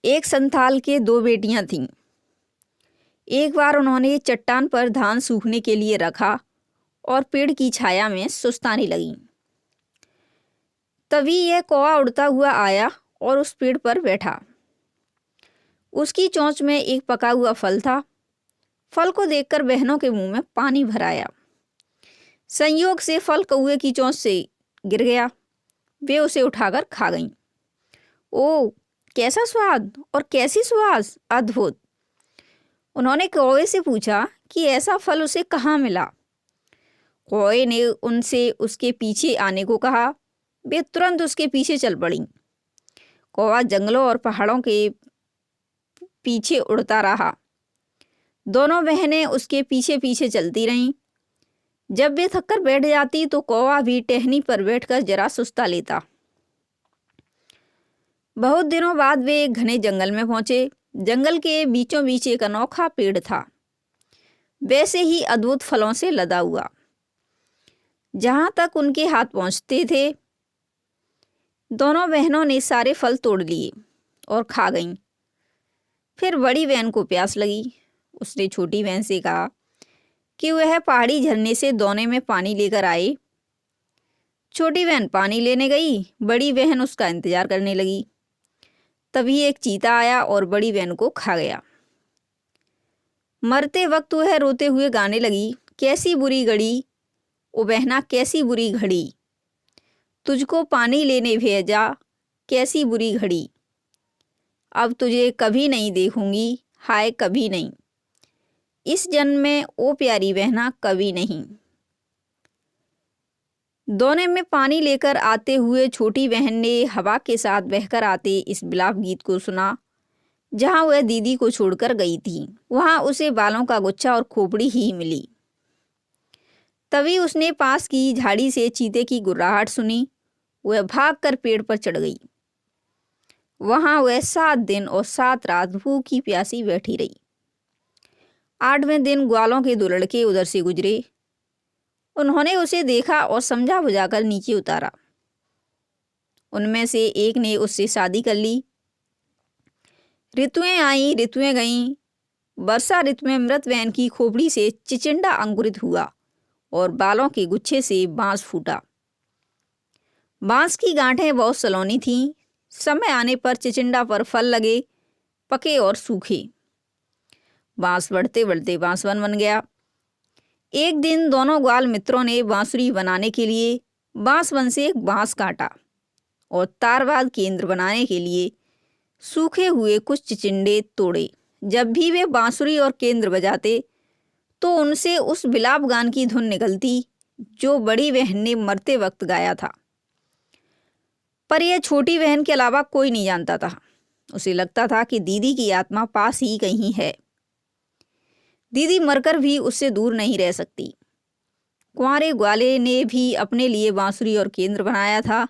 एक संथाल के दो बेटियां थीं। एक बार उन्होंने चट्टान पर धान सूखने के लिए रखा और पेड़ की छाया में सुस्ताने लगीं। तभी यह कौवा उड़ता हुआ आया और उस पेड़ पर बैठा। उसकी चोंच में एक पका हुआ फल था। फल को देखकर बहनों के मुंह में पानी भर आया। संयोग से फल कौवे की चोंच से गिर गया। वे उसे उठाकर खा गईं। ओ, कैसा स्वाद और कैसी सुवास, अद्भुत! उन्होंने कौवे से पूछा कि ऐसा फल उसे कहाँ मिला। कौवे ने उनसे उसके पीछे आने को कहा। वे तुरंत उसके पीछे चल पड़ी। कौवा जंगलों और पहाड़ों के पीछे उड़ता रहा। दोनों बहनें उसके पीछे पीछे चलती रहीं। जब वे थककर बैठ जाती तो कौवा भी टहनी पर बैठकर जरा सुस्ता लेता। बहुत दिनों बाद वे एक घने जंगल में पहुंचे। जंगल के बीचों बीच एक अनोखा पेड़ था, वैसे ही अद्भुत फलों से लदा हुआ। जहां तक उनके हाथ पहुंचते थे, दोनों बहनों ने सारे फल तोड़ लिए और खा गईं। फिर बड़ी बहन को प्यास लगी। उसने छोटी बहन से कहा कि वह पहाड़ी झरने से दोने में पानी लेकर आए। छोटी बहन पानी लेने गई, बड़ी बहन उसका इंतजार करने लगी। तभी एक चीता आया और बड़ी बहन को खा गया। मरते वक्त वह रोते हुए गाने लगी, कैसी बुरी घड़ी ओ बहना, कैसी बुरी घड़ी, तुझको पानी लेने भेजा, कैसी बुरी घड़ी, अब तुझे कभी नहीं देखूंगी, हाय कभी नहीं, इस जन्म में ओ प्यारी बहना कभी नहीं। दोने में पानी लेकर आते हुए छोटी बहन ने हवा के साथ बहकर आते इस विलाप गीत को सुना। जहां वह दीदी को छोड़कर गई थी, वहां उसे बालों का गुच्छा और खोपड़ी ही मिली। तभी उसने पास की झाड़ी से चीते की गुर्राहट सुनी। वह भागकर पेड़ पर चढ़ गई। वहां वह 7 दिन और 7 रात भूखी प्यासी बैठी रही। 8वें दिन ग्वालों के 2 लड़के उधर से गुजरे। उन्होंने उसे देखा और समझा बुझाकर नीचे उतारा। उनमें से एक ने उससे शादी कर ली। ऋतुएं आईं, ऋतुएं गईं। वर्षा ऋतु में मृत बहन की खोपड़ी से चिचिंडा अंकुरित हुआ और बालों के गुच्छे से बांस फूटा। बांस की गांठें बहुत सलोनी थीं। समय आने पर चिचिंडा पर फल लगे, पके और सूखे। बांस बढ़ते बढ़ते बांसवन बन गया। एक दिन दोनों ग्वाल मित्रों ने बांसुरी बनाने के लिए बांसवन से एक बांस काटा और तारवाद केंद्र बनाने के लिए सूखे हुए कुछ चिचिंडे तोड़े। जब भी वे बांसुरी और केंद्र बजाते तो उनसे उस विलाप गान की धुन निकलती जो बड़ी बहन ने मरते वक्त गाया था। पर यह छोटी बहन के अलावा कोई नहीं जानता था। उसे लगता था कि दीदी की आत्मा पास ही कहीं है। दीदी मरकर भी उससे दूर नहीं रह सकती। कुंवारे ग्वाले ने भी अपने लिए बांसुरी और केंद्र बनाया था।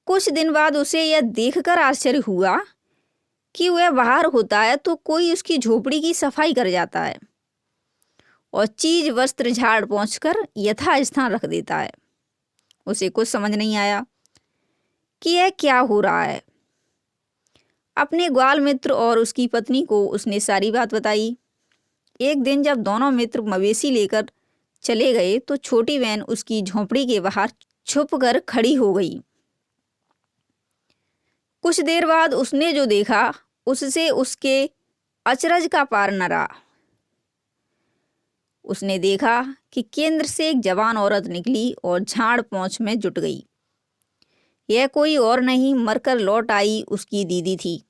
कुछ दिन बाद उसे यह देखकर आश्चर्य हुआ कि वह बाहर होता है तो कोई उसकी झोपड़ी की सफाई कर जाता है और चीज वस्त्र झाड़ पहुंचकर यथास्थान रख देता है। उसे कुछ समझ नहीं आया कि यह क्या हो रहा है। अपने ग्वाल मित्र और उसकी पत्नी को उसने सारी बात बताई। एक दिन जब दोनों मित्र मवेशी लेकर चले गए तो छोटी बहन उसकी झोंपड़ी के बाहर छुप कर खड़ी हो गई। कुछ देर बाद उसने जो देखा उससे उसके अचरज का पार न रहा। उसने देखा कि केंद्र से एक जवान औरत निकली और झाड़ पोंछ में जुट गई। यह कोई और नहीं, मरकर लौट आई उसकी दीदी थी।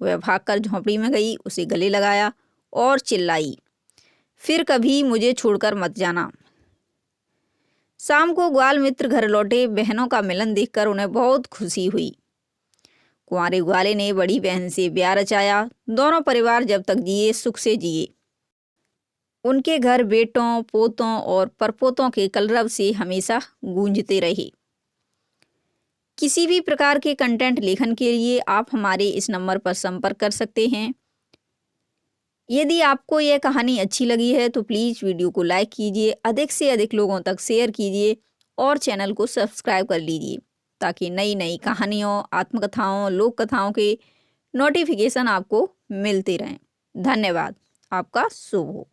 वह भागकर झोंपड़ी में गई, उसे गले लगाया और चिल्लाई, फिर कभी मुझे छोड़कर मत जाना। शाम को ग्वाल मित्र घर लौटे। बहनों का मिलन देखकर उन्हें बहुत खुशी हुई। कुंवारे ग्वाले ने बड़ी बहन से ब्याह रचाया। दोनों परिवार जब तक जिए सुख से जिए। उनके घर बेटों, पोतों और परपोतों के कलरव से हमेशा गूंजते रहे। किसी भी प्रकार के कंटेंट लेखन के लिए आप हमारे इस नंबर पर संपर्क कर सकते हैं। यदि आपको यह कहानी अच्छी लगी है तो प्लीज़ वीडियो को लाइक कीजिए, अधिक से अधिक लोगों तक शेयर कीजिए और चैनल को सब्सक्राइब कर लीजिए ताकि नई नई कहानियों, आत्मकथाओं, लोक कथाओं के नोटिफिकेशन आपको मिलते रहें। धन्यवाद। आपका शुभ हो।